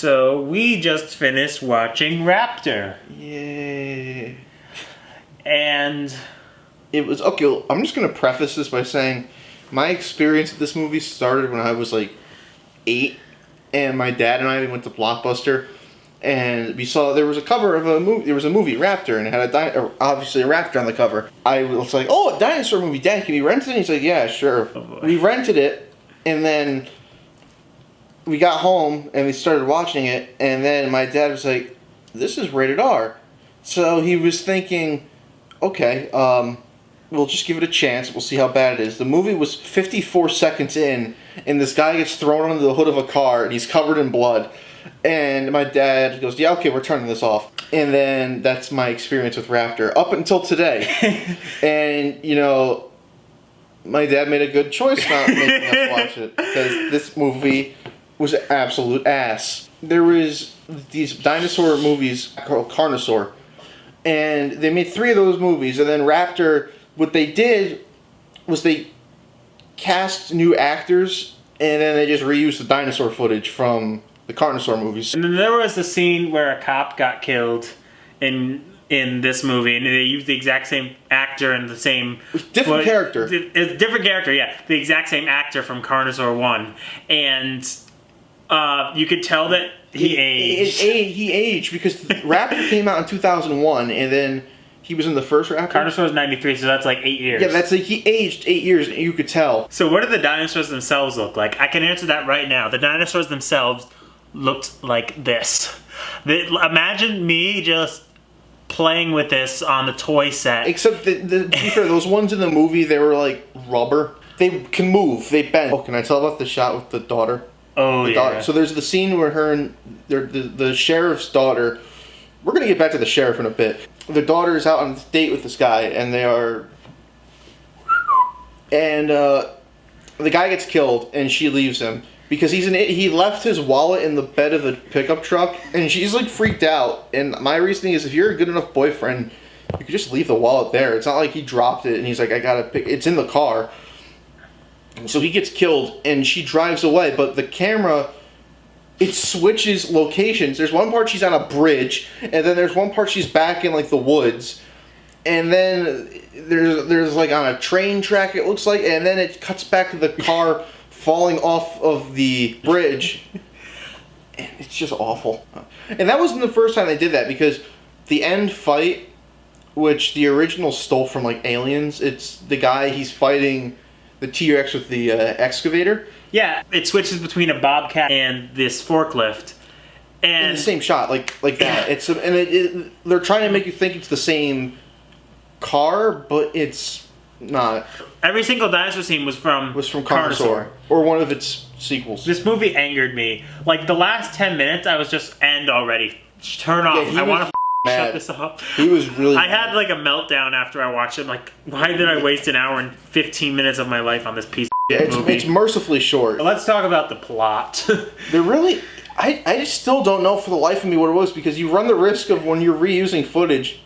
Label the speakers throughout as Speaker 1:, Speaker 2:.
Speaker 1: So we just finished watching Raptor.
Speaker 2: Yay.
Speaker 1: And
Speaker 2: it was okay. I'm just gonna preface this by saying my experience with this movie started when I was like 8, and my dad and I went to Blockbuster, and we saw there was a cover of a movie. There was a movie Raptor, and it had obviously a raptor on the cover. I was like, "Oh, a dinosaur movie, Dad, can we rent it?" And he's like, "Yeah, sure."
Speaker 1: Oh,
Speaker 2: we rented it, and then we got home and we started watching it, and then my dad was like, "This is rated R," so he was thinking, "Okay, we'll just give it a chance. We'll see how bad it is." The movie was 54 seconds in, and this guy gets thrown under the hood of a car, and he's covered in blood. And my dad goes, "Yeah, okay, we're turning this off." And then that's my experience with Raptor up until today. And, you know, my dad made a good choice not making us watch it, because this movie was absolute ass. There was these dinosaur movies called Carnosaur, and they made 3 of those movies, and then Raptor, what they did was they cast new actors, and then they just reused the dinosaur footage from the Carnosaur movies.
Speaker 1: And then there was the scene where a cop got killed in this movie, and they used the exact same actor and the same...
Speaker 2: Different character.
Speaker 1: It's different character, yeah. The exact same actor from Carnosaur 1. And you could tell that he aged.
Speaker 2: He aged because Raptor came out in 2001, and then he was in the first Raptor.
Speaker 1: Carnosaur was 93, so that's like 8 years.
Speaker 2: Yeah, that's like he aged 8 years, and you could tell.
Speaker 1: So what did the dinosaurs themselves look like? I can answer that right now. The dinosaurs themselves looked like this. Imagine me just playing with this on the toy set.
Speaker 2: Except, to be fair, those ones in the movie, they were like rubber. They can move. They bend. Oh, can I tell about the shot with the daughter?
Speaker 1: Oh, yeah.
Speaker 2: Daughter. So there's the scene where her and the sheriff's daughter... We're going to get back to the sheriff in a bit. The daughter is out on a date with this guy, and they are... And the guy gets killed, and she leaves him. Because he left his wallet in the bed of the pickup truck, and she's like freaked out. And my reasoning is, if you're a good enough boyfriend, you could just leave the wallet there. It's not like he dropped it and he's like, "I gotta pick." It's in the car. And so he gets killed, and she drives away. But the camera, it switches locations. There's one part she's on a bridge, and then there's one part she's back in like the woods, and then there's like on a train track, it looks like, and then it cuts back to the car falling off of the bridge, and it's just awful. And that wasn't the first time they did that, because the end fight, which the original stole from like Aliens, it's the guy, he's fighting the T-Rex with the excavator.
Speaker 1: Yeah, it switches between a bobcat and this forklift, and
Speaker 2: in the same shot, like that. It's they're trying to make you think it's the same car, but it's not.
Speaker 1: Every single dinosaur scene was from
Speaker 2: Carnosaur, or one of its sequels.
Speaker 1: This movie angered me. Like, the last 10 minutes, I was just, end already. Turn off. I want to shut this off.
Speaker 2: He was really
Speaker 1: I had like a meltdown after I watched it. Like, why did I waste an hour and 15 minutes of my life on this piece of shit movie?
Speaker 2: It's mercifully short.
Speaker 1: Let's talk about the plot.
Speaker 2: They're really... I just still don't know for the life of me what it was, because you run the risk of, when you're reusing footage,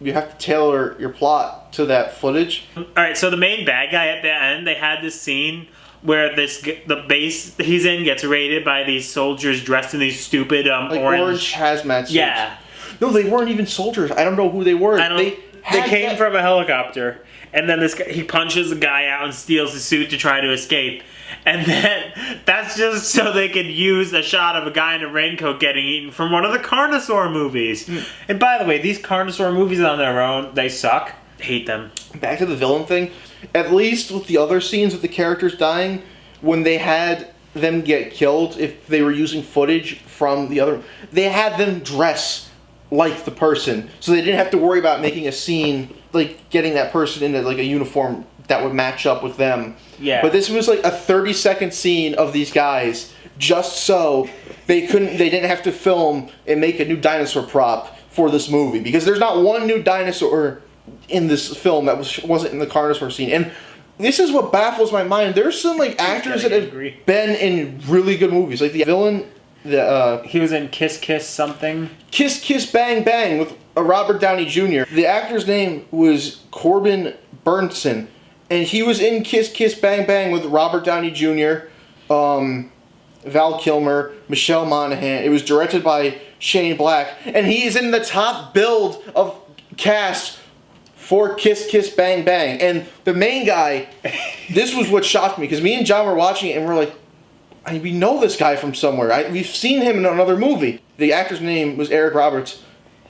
Speaker 2: you have to tailor your plot to that footage.
Speaker 1: Alright, so the main bad guy at the end, they had this scene where the base he's in gets raided by these soldiers dressed in these stupid
Speaker 2: orange hazmat suits.
Speaker 1: Yeah.
Speaker 2: No, they weren't even soldiers. I don't know who they were.
Speaker 1: They came from a helicopter, and then this guy, he punches the guy out and steals the suit to try to escape. And then that's just so they could use a shot of a guy in a raincoat getting eaten from one of the Carnosaur movies. And by the way, these Carnosaur movies on their own, they suck. Hate them.
Speaker 2: Back to the villain thing. At least with the other scenes with the characters dying, when they had them get killed, if they were using footage from the other, they had them dress like the person, so they didn't have to worry about making a scene, like getting that person into like a uniform that would match up with them.
Speaker 1: Yeah.
Speaker 2: But this was like a 30-second scene of these guys, just so they didn't have to film and make a new dinosaur prop for this movie, because there's not one new dinosaur in this film that wasn't in the Carnosaur scene. And this is what baffles my mind. There's some like actors that have been in really good movies, like the villain.
Speaker 1: He was in Kiss Kiss something.
Speaker 2: Kiss Kiss Bang Bang with Robert Downey Jr. The actor's name was Corbin Burnson, and he was in Kiss Kiss Bang Bang with Robert Downey Jr. Val Kilmer, Michelle Monaghan. It was directed by Shane Black, and he's in the top build of cast for Kiss Kiss Bang Bang. And the main guy, this was what shocked me, because me and John were watching it and we're like, we know this guy from somewhere. We've seen him in another movie. The actor's name was Eric Roberts.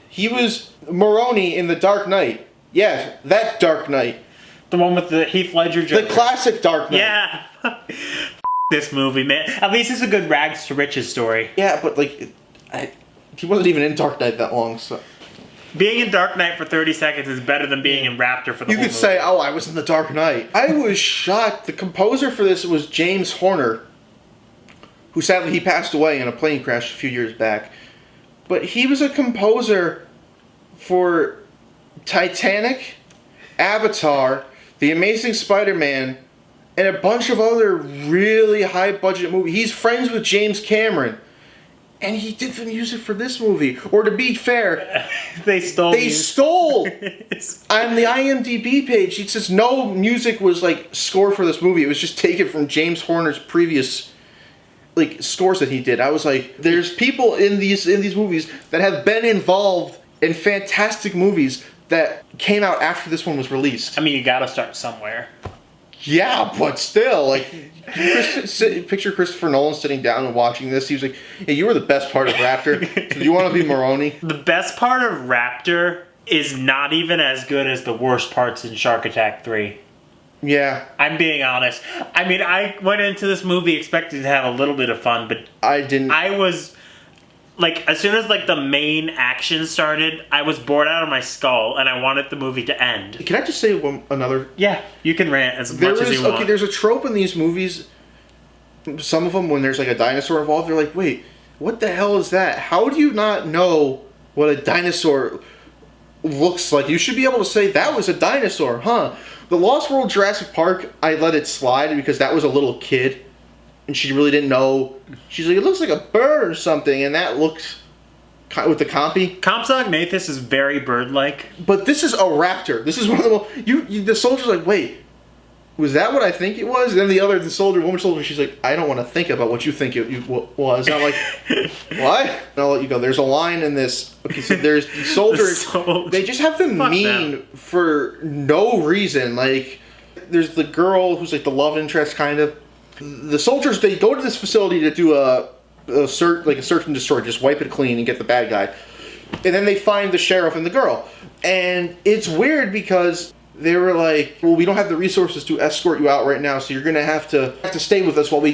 Speaker 2: He was Maroni in The Dark Knight. Yeah, that Dark Knight.
Speaker 1: The one with the Heath Ledger Joker.
Speaker 2: The classic Dark Knight.
Speaker 1: Yeah. This movie, man. At least it's a good rags to riches story.
Speaker 2: Yeah, but like, he wasn't even in Dark Knight that long, so.
Speaker 1: Being in Dark Knight for 30 seconds is better than being in Raptor for the whole movie.
Speaker 2: You could say, oh, I was in The Dark Knight. I was shocked. The composer for this was James Horner, who sadly he passed away in a plane crash a few years back. But he was a composer for Titanic, Avatar, The Amazing Spider-Man, and a bunch of other really high-budget movies. He's friends with James Cameron. And he did the music for this movie. Or to be fair,
Speaker 1: they stole.
Speaker 2: They stole! On the IMDb page, it says no music was like score for this movie. It was just taken from James Horner's previous like scores that he did. I was like, there's people in these movies that have been involved in fantastic movies that came out after this one was released.
Speaker 1: I mean, you gotta start somewhere.
Speaker 2: Yeah, but still, like, picture Christopher Nolan sitting down and watching this. He was like, hey, you were the best part of Raptor. So do you want to be Maroni?
Speaker 1: The best part of Raptor is not even as good as the worst parts in Shark Attack 3.
Speaker 2: Yeah.
Speaker 1: I'm being honest. I mean, I went into this movie expecting to have a little bit of fun, but
Speaker 2: I didn't.
Speaker 1: I was, like, as soon as, like, the main action started, I was bored out of my skull, and I wanted the movie to end.
Speaker 2: Can I just say another?
Speaker 1: Yeah, you can rant as much as you want.
Speaker 2: Okay, there's a trope in these movies, some of them, when there's, like, a dinosaur involved, they're like, wait, what the hell is that? How do you not know what a dinosaur looks like? You should be able to say, that was a dinosaur, huh? The Lost World Jurassic Park, I let it slide because that was a little kid. And she really didn't know. She's like, it looks like a bird or something. And that looked with the compy.
Speaker 1: Compsognathus is very bird-like.
Speaker 2: But this is a raptor. This is one of the... the soldier's like, wait, was that what I think it was? And then the woman soldier, she's like, I don't want to think about what you think it was. And I'm like, what? And I'll let you go. There's a line in this. Okay, so there's the soldiers. They just have them mean for no reason. Like, there's the girl who's like the love interest, kind of. The soldiers, they go to this facility to do a search and destroy, just wipe it clean and get the bad guy. And then they find the sheriff and the girl. And it's weird because they were like, well, we don't have the resources to escort you out right now, so you're going to have to stay with us while we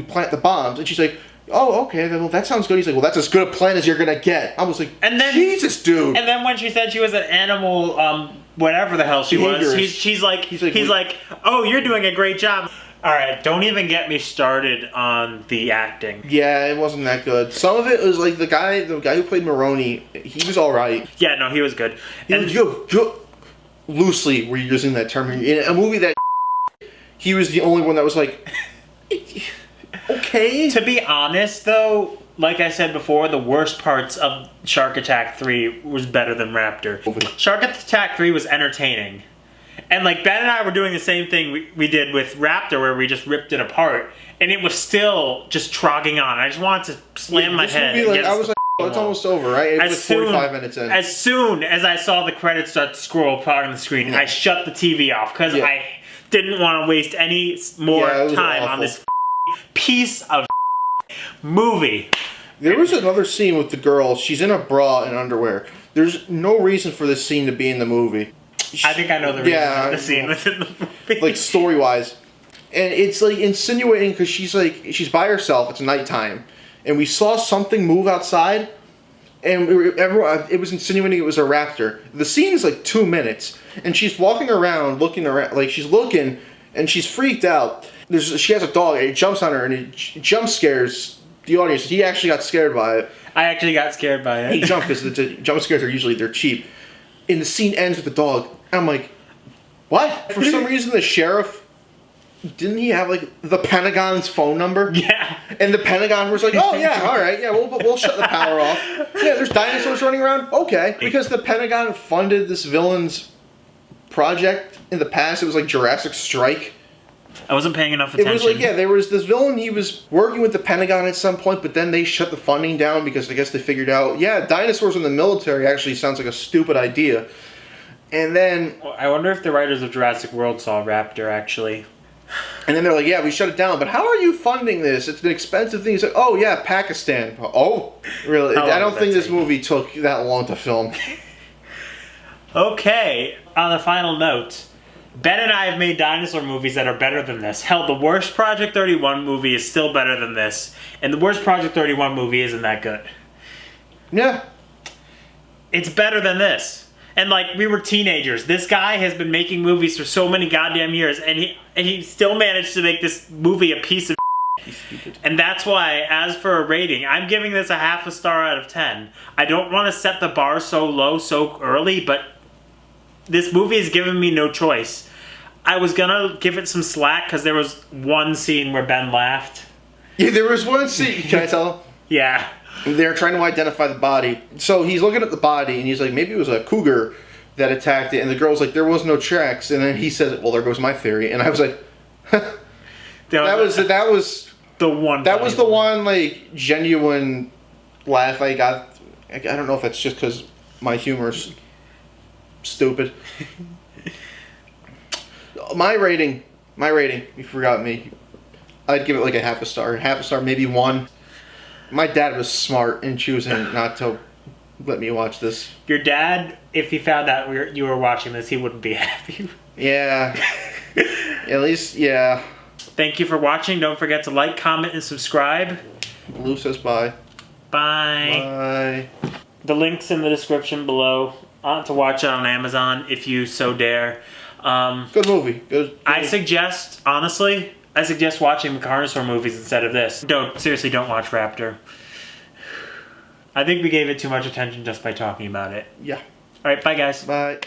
Speaker 2: plant the bombs. And she's like, oh, okay, well, that sounds good. He's like, well, that's as good a plan as you're going to get. I was like, and then, Jesus, dude.
Speaker 1: And then when she said she was an animal, whatever the hell she was, he's like, oh, you're doing a great job. All right, don't even get me started on the acting.
Speaker 2: Yeah, it wasn't that good. Some of it was like the guy who played Maroni, he was all right.
Speaker 1: Yeah, no, he was good.
Speaker 2: Loosely, we're using that term in a movie that he was the only one that was like, okay.
Speaker 1: To be honest, though, like I said before, the worst parts of Shark Attack 3 was better than Raptor. Shark Attack 3 was entertaining. And, like, Ben and I were doing the same thing we did with Raptor, where we just ripped it apart. And it was still just trogging on. I just wanted to slam my head.
Speaker 2: I was like, oh, it's almost over, right? It was 45 minutes in.
Speaker 1: As soon as I saw the credits start to scroll on the screen, I shut the TV off, because I didn't want to waste any more time on this piece of movie.
Speaker 2: There was another scene with the girl. She's in a bra and underwear. There's no reason for this scene to be in the movie.
Speaker 1: I think I know the reason the scene was in the movie.
Speaker 2: Like, story-wise. And it's, like, insinuating, because she's by herself, it's nighttime, and we saw something move outside, and it was insinuating it was a raptor. The scene is, like, 2 minutes, and she's walking around, looking around, like, she's looking, and she's freaked out. She has a dog, and it jumps on her, and it jump scares the audience. He actually got scared by it.
Speaker 1: I actually got scared by it.
Speaker 2: He jumped, because the jump scares they're cheap. And the scene ends with the dog. I'm like, what? For some reason, the sheriff, didn't he have, like, the Pentagon's phone number?
Speaker 1: Yeah.
Speaker 2: And the Pentagon was like, oh, yeah, all right, yeah, we'll shut the power off. Yeah, there's dinosaurs running around? Okay. Because the Pentagon funded this villain's project in the past. It was like Jurassic Strike.
Speaker 1: I wasn't paying enough attention.
Speaker 2: It was like, yeah, there was this villain, he was working with the Pentagon at some point, but then they shut the funding down because I guess they figured out, yeah, dinosaurs in the military actually sounds like a stupid idea. And then...
Speaker 1: I wonder if the writers of Jurassic World saw Raptor, actually.
Speaker 2: And then they're like, yeah, we shut it down, but how are you funding this? It's an expensive thing. It's like, oh, yeah, Pakistan. Oh, really? I don't think this movie took that long to film.
Speaker 1: Okay, on a final note, Ben and I have made dinosaur movies that are better than this. Hell, the worst Project 31 movie is still better than this. And the worst Project 31 movie isn't that good.
Speaker 2: Yeah.
Speaker 1: It's better than this. And like, we were teenagers. This guy has been making movies for so many goddamn years, and he still managed to make this movie a piece of shit. And that's why, as for a rating, I'm giving this a 0.5 star out of 10. I don't want to set the bar so low so early, but this movie has given me no choice. I was gonna give it some slack because there was one scene where Ben laughed.
Speaker 2: Yeah, there was one scene. Can I tell?
Speaker 1: Yeah.
Speaker 2: They're trying to identify the body. So he's looking at the body, and he's like, maybe it was a cougar that attacked it. And the girl's like, there was no tracks. And then he says, well, there goes my theory. And I was like, that was
Speaker 1: the one.
Speaker 2: That was the one, like, genuine laugh I got. I don't know if that's just because my humor's stupid. My rating, you forgot me. I'd give it like a 0.5 star. 0.5 star, maybe 1. My dad was smart in choosing not to let me watch this.
Speaker 1: Your dad, if he found out you were watching this, he wouldn't be happy.
Speaker 2: Yeah. At least, yeah.
Speaker 1: Thank you for watching. Don't forget to like, comment, and subscribe.
Speaker 2: Blue says bye.
Speaker 1: Bye.
Speaker 2: Bye.
Speaker 1: The link's in the description below. To watch it on Amazon if you so dare.
Speaker 2: Good movie. Good.
Speaker 1: I suggest watching the Carnosaur movies instead of this. Seriously, don't watch Raptor. I think we gave it too much attention just by talking about it.
Speaker 2: Yeah.
Speaker 1: Alright, bye guys.
Speaker 2: Bye.